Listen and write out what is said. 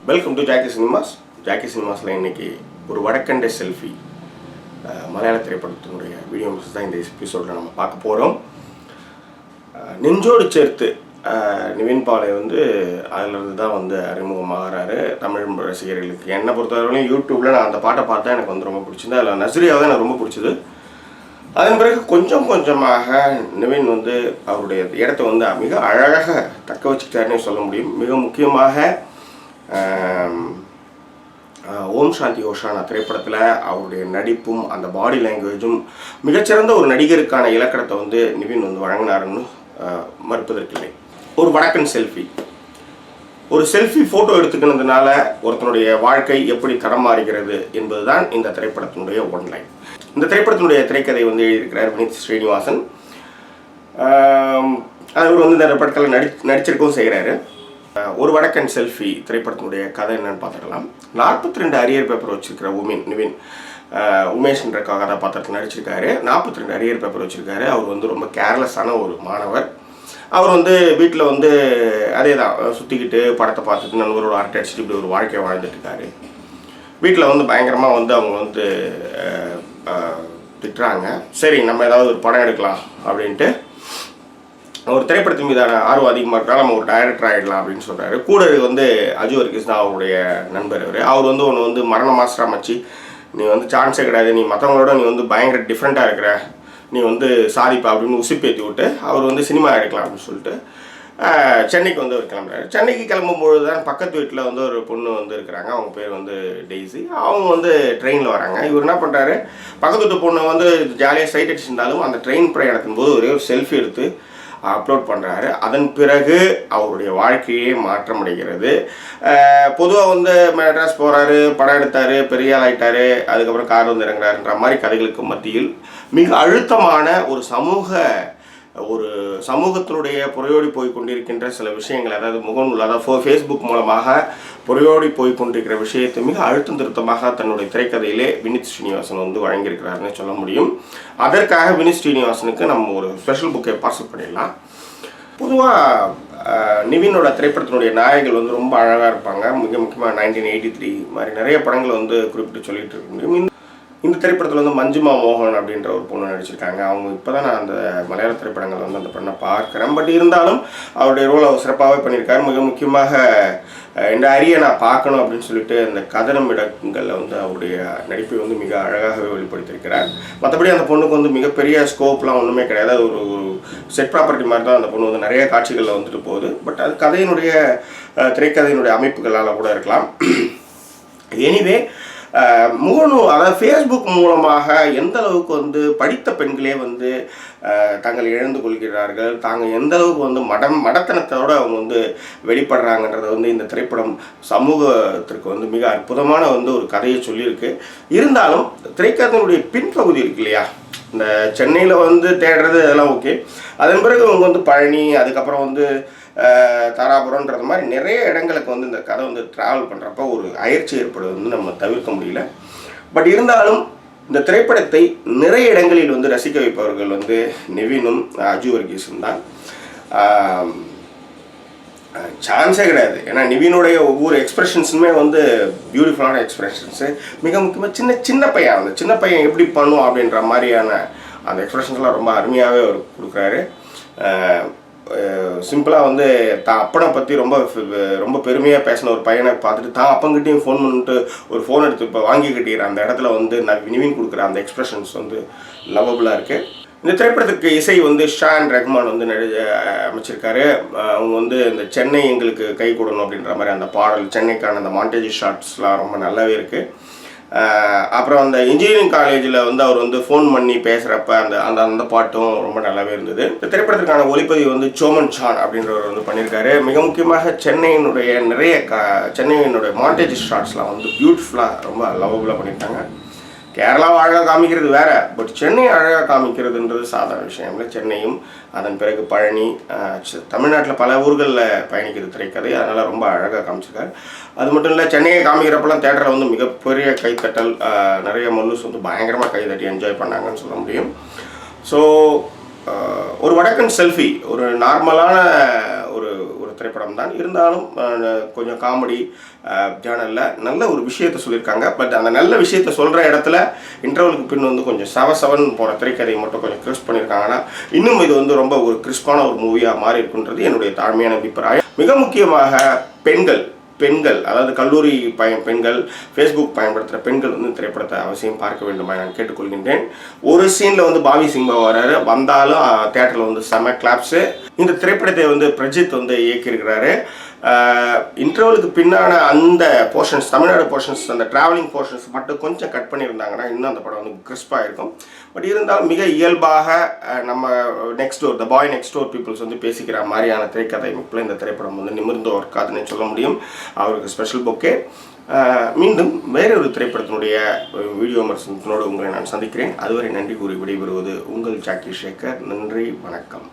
Welcome to Jackie cinemas. Jackie சினிமாஸில் இன்றைக்கி ஒரு வடக்கண்டை செல்ஃபி மலையாள திரைப்படத்தினுடைய வீடியோ மிஸ் தான் இந்த எபிசோடில் நம்ம பார்க்க போகிறோம். நெஞ்சோடு சேர்த்து நிவின் பாலை அதிலிருந்து தான் அறிமுகமாகறாரு தமிழ் ரசிகர்களுக்கு. என்னை பொறுத்தவரையிலும் யூடியூப்பில் நான் அந்த பாட்டை பார்த்தா எனக்கு ரொம்ப பிடிச்சிருந்தது. அதில் நஸ்ரியாவை தான் எனக்கு ரொம்ப பிடிச்சது. அதன் பிறகு கொஞ்சம் கொஞ்சமாக நிவின் அவருடைய இடத்த மிக அழகாக தக்க வச்சுக்கிட்டாருன்னே சொல்ல முடியும். மிக முக்கியமாக ஓம் சாந்தி ஓஷானா திரைப்படத்தில் அவருடைய நடிப்பும் அந்த பாடி லாங்குவேஜும் மிகச்சிறந்த ஒரு நடிகருக்கான இலக்கணத்தை நிவின் வழங்கினாருன்னு மறுப்பதற்கில்லை. ஒரு வடக்கன் செல்ஃபி, ஒரு செல்ஃபி ஃபோட்டோ எடுத்துக்கிறதுனால ஒருத்தனுடைய வாழ்க்கை எப்படி தடமாறுகிறது என்பதுதான் இந்த திரைப்படத்தினுடைய ஒன்லைன். இந்த திரைப்படத்தினுடைய திரைக்கதை எழுதியிருக்கிறார் வினித் ஸ்ரீனிவாசன். அவர் இந்த திரைப்படத்தில் நடிச்சிருக்கவும் செய்கிறாரு. ஒரு வடக்கன் செல்ஃபி திரைப்படத்தினுடைய கதை என்னன்னு பார்த்துக்கலாம். 42 அரியர் பேப்பர் வச்சிருக்கிற நிவின் உமேஷ் என்ற கதாபாத்திரத்தில் நடிச்சிருக்காரு. 42 அரியர் பேப்பர் வச்சிருக்காரு. அவர் ரொம்ப கேர்லெஸ்ஸான ஒரு மாணவர். அவர் வீட்டில் அதே தான் சுற்றிக்கிட்டு படத்தை பார்த்துட்டு நண்பரோட அரட்டை அடிச்சுட்டு இப்படி ஒரு வாழ்க்கையை வாழ்ந்துட்டுருக்காரு. வீட்டில் பயங்கரமாக அவங்க திட்டுறாங்க. சரி, நம்ம ஏதாவது ஒரு படம் எடுக்கலாம் அப்படின்ட்டு ஒரு திரைப்படத்தின் மீதான ஆர்வம் அதிகமாக இருக்கலாம், நம்ம ஒரு டைரக்டர் ஆகிடலாம் அப்படின்னு சொல்கிறாரு. கூட அஜு வர்கீஸ் தான் அவருடைய நண்பர். அவர் ஒன்று மரண மாஸ்டர் அமைச்சு, நீ சான்ஸே கிடையாது, நீ மற்றவங்களோட நீ பயங்கர டிஃப்ரெண்ட்டாக இருக்கிற, நீ சாதிப்பா அப்படின்னு உசுப்பேற்றி விட்டு அவர் சினிமா எடுக்கலாம் அப்படின்னு சொல்லிட்டு சென்னைக்கு அவர் கிளம்புறாரு. சென்னைக்கு கிளம்பும்பொழுது தான் பக்கத்து வீட்டில் ஒரு பொண்ணு இருக்கிறாங்க. அவங்க பேர் டெய்ஸி. அவங்க ட்ரெயினில் வராங்க. இவர் என்ன பண்ணுறாரு, பக்கத்து வீட்டு பொண்ணு ஜாலியாக சைட் அடிச்சிருந்தாலும் அந்த ட்ரெயின் பிரயாணத்தின் போது ஒரே ஒரு செல்ஃபி எடுத்து அப்லோட் பண்ணுறாரு. அதன் பிறகு அவருடைய வாழ்க்கையே மாற்றமடைகிறது. பொதுவாக மெட்ராஸ் போகிறாரு, படம் எடுத்தார், பெரிய ஆள் ஆகிட்டார், அதுக்கப்புறம் கார் இறங்குறாருன்ற மாதிரி கதைகளுக்கு மத்தியில் மிக அழுத்தமான ஒரு சமூகத்தினுடைய புறையோடி போய் கொண்டிருக்கின்ற சில விஷயங்கள், அதாவது முகநூல், அதாவது ஃபேஸ்புக் மூலமாக புறையோடி போய் கொண்டிருக்கிற விஷயத்தை மிக அழுத்தம் திருத்தமாக தன்னுடைய திரைக்கதையிலே வினித் ஸ்ரீனிவாசன் வழங்கியிருக்கிறாருன்னு சொல்ல முடியும். அதற்காக வினித் ஸ்ரீனிவாசனுக்கு நம்ம ஒரு ஸ்பெஷல் புக்கை பார்சல் பண்ணிடலாம். பொதுவாக நிவினோட திரைப்படத்தினுடைய நாயகர்கள் ரொம்ப அழகாக இருப்பாங்க. மிக முக்கியமாக 1983 மாதிரி நிறைய படங்கள் குறிப்பிட்டு சொல்லிட்டு இருக்க முடியும். இந்த திரைப்படத்தில் மஞ்சுமா மோகன் அப்படின்ற ஒரு பொண்ணு நடிச்சிருக்காங்க. அவங்க இப்போ தான் நான் அந்த மலையாள திரைப்படங்கள் அந்த பொண்ணை பார்க்குறேன். பட் இருந்தாலும் அவருடைய ரோல் அவர் சிறப்பாகவே பண்ணியிருக்காரு. மிக முக்கியமாக இந்த அரியை நான் பார்க்கணும் அப்படின்னு சொல்லிட்டு அந்த கதனம் இடங்களில் அவருடைய நடிப்பை மிக அழகாகவே வெளிப்படுத்தியிருக்கிறார். மற்றபடி அந்த பொண்ணுக்கு மிகப்பெரிய ஸ்கோப்லாம் ஒன்றுமே கிடையாது. அது ஒரு செட் ப்ராப்பர்ட்டி மாதிரி தான் அந்த பொண்ணு நிறைய காட்சிகளில் போகுது. பட் அது கதையினுடைய திரைக்கதையினுடைய அமைப்புகளால் கூட இருக்கலாம். எனிவே முகநூல், அதாவது ஃபேஸ்புக் மூலமாக எந்த அளவுக்கு படித்த பெண்களே தாங்கள் இழந்து கொள்கிறார்கள், தாங்கள் எந்த அளவுக்கு மடத்தனத்தோடு அவங்க வெளிப்படுறாங்கன்றதை இந்த திரைப்படம் சமூகத்திற்கு மிக அற்புதமான ஒரு கதையை சொல்லியிருக்கு. இருந்தாலும் திரைக்கதையினுடைய பின்பகுதி இருக்கு இல்லையா, இந்த சென்னையில் தேடுறது அதெல்லாம் ஓகே. அதன் பிறகு அவங்க பழனி, அதுக்கப்புறம் தாராபுரம்ன்றது மாதிரி நிறைய இடங்களுக்கு இந்த கதை ட்ராவல் பண்ணுறப்ப ஒரு அயற்சி ஏற்படுவது நம்ம தவிர்க்க முடியல. பட் இருந்தாலும் இந்த திரைப்படத்தை நிறைய இடங்களில் ரசிக்க வைப்பவர்கள் நிவினும் அஜு வர்கீஸும் தான். சான்ஸே கிடையாது. ஏன்னா நிவினுடைய ஒவ்வொரு எக்ஸ்பிரஷன்ஸுமே பியூட்டிஃபுல்லான எக்ஸ்பிரஷன்ஸு. மிக முக்கியமாக சின்ன பையன் சின்ன பையன் எப்படி பண்ணும் அப்படின்ற மாதிரியான அந்த எக்ஸ்பிரஷன்ஸ்லாம் ரொம்ப அருமையாகவே அவர் கொடுக்குறாரு. சிம்பிளாக தான் அப்பனை பற்றி ரொம்ப பெருமையாக பேசின ஒரு பையனை பார்த்துட்டு தான் அப்பங்கிட்டையும் ஃபோன் பண்ணிட்டு ஒரு ஃபோன் எடுத்து இப்போ வாங்கி கட்டிக்கிற அந்த இடத்துல நிவின் கொடுக்குற அந்த எக்ஸ்பிரஷன்ஸ் லவ்வபுளாக இருக்குது. இந்த திரைப்படத்துக்கு இசை ஷான் ரஹ்மான் அமைச்சிருக்காரு. அவங்க இந்த சென்னை எங்களுக்கு கை கொடுணும் அப்படின்ற மாதிரி அந்த பாடல், சென்னைக்கான அந்த மாண்டேஜ் ஷாட்ஸ்லாம் ரொம்ப நல்லாவே இருக்குது. அப்புறம் அந்த இன்ஜினியரிங் காலேஜில் அவர் ஃபோன் பண்ணி பேசுகிறப்ப அந்த பாட்டும் ரொம்ப நல்லாவே இருந்தது. இந்த திரைப்படத்திற்கான ஒளிப்பதிவு சோமன் சான் அப்படின்றவர் பண்ணியிருக்காரு. மிக முக்கியமாக சென்னையினுடைய மாண்டேஜ் ஷாட்ஸ்லாம் பியூட்டிஃபுல்லாக ரொம்ப லவ்வபுளாக பண்ணியிருக்காங்க. கேரளாவை அழகாக காமிக்கிறது வேறு, பட் சென்னை அழகாக காமிக்கிறதுன்றது சாதாரண விஷயம் இல்லை. சென்னையும் அதன் பிறகு பழனி, தமிழ்நாட்டில் பல ஊர்களில் பயணிக்கிறது திரைக்கதை, அதனால் ரொம்ப அழகாக காமிச்சிருக்காரு. அது மட்டும் இல்லை, சென்னையை காமிக்கிறப்பெல்லாம் தேட்டரில் மிகப்பெரிய கைத்தட்டல், நிறைய மல்லூஸ் பயங்கரமாக கைதட்டி என்ஜாய் பண்ணாங்கன்னு சொல்ல முடியும். ஸோ ஒரு வடக்கன் செல்ஃபி, ஒரு நார்மலான ஒரு திரைப்படம் தான். இருந்தாலும் கொஞ்சம் காமெடி ஜானரில் நல்ல ஒரு விஷயத்தை சொல்லியிருக்காங்க. பட் அந்த நல்ல விஷயத்தை சொல்கிற இடத்துல இன்டர்வலுக்கு பின் வந்து கொஞ்சம் சவன் போகிற திரைக்கதையை மட்டும் கொஞ்சம் கிறிஸ்ப் பண்ணியிருக்காங்கன்னா இன்னும் இது வந்து ரொம்ப ஒரு கிறிஸ்பான ஒரு மூவியாக மாறி இருக்குன்றது என்னுடைய தாழ்மையான அபிப்பிராயம். மிக முக்கியமாக பெண்கள் அதாவது கல்லூரி பெண்கள், ஃபேஸ்புக் பயன்படுத்துகிற பெண்கள் வந்து திரைப்படத்தை அவசியம் பார்க்க வேண்டுமா நான் கேட்டுக்கொள்கின்றேன். ஒரு சீனில் வந்து பாவி சிங்பா வர்றாரு, வந்தாலும் தேட்டரில் வந்து செம கிளாப்ஸு. இந்த திரைப்படத்தை வந்து பிரஜித் வந்து இயக்கியிருக்கிறாரு. இன்டர்வலுக்கு பின்னான அந்த போர்ஷன்ஸ், தமிழ்நாடு போர்ஷன்ஸ், அந்த ட்ராவலிங் போர்ஷன்ஸ் மட்டும் கொஞ்சம் கட் பண்ணியிருந்தாங்கன்னா இன்னும் அந்த படம் வந்து கிறிஸ்பாக இருக்கும். பட் இருந்தாலும் மிக இயல்பாக நம்ம நெக்ஸ்ட் டோர், த பாய் நெக்ஸ்ட் டோர் பீப்புள்ஸ் வந்து பேசிக்கிற மாதிரியான திரைக்கதை அமைப்பில் இந்த திரைப்படம் வந்து நிமிர்ந்து ஒர்க்காதுன்னு சொல்ல முடியும். அவருக்கு ஸ்பெஷல் பொக்கே. மீண்டும் வேறொரு திரைப்படத்தினுடைய வீடியோ விமர்சனத்தினோடு உங்களை நான் சந்திக்கிறேன். அதுவரை நன்றி கூறி விடைபெறுவது உங்கள் ஜாக்கி சேகர். நன்றி, வணக்கம்.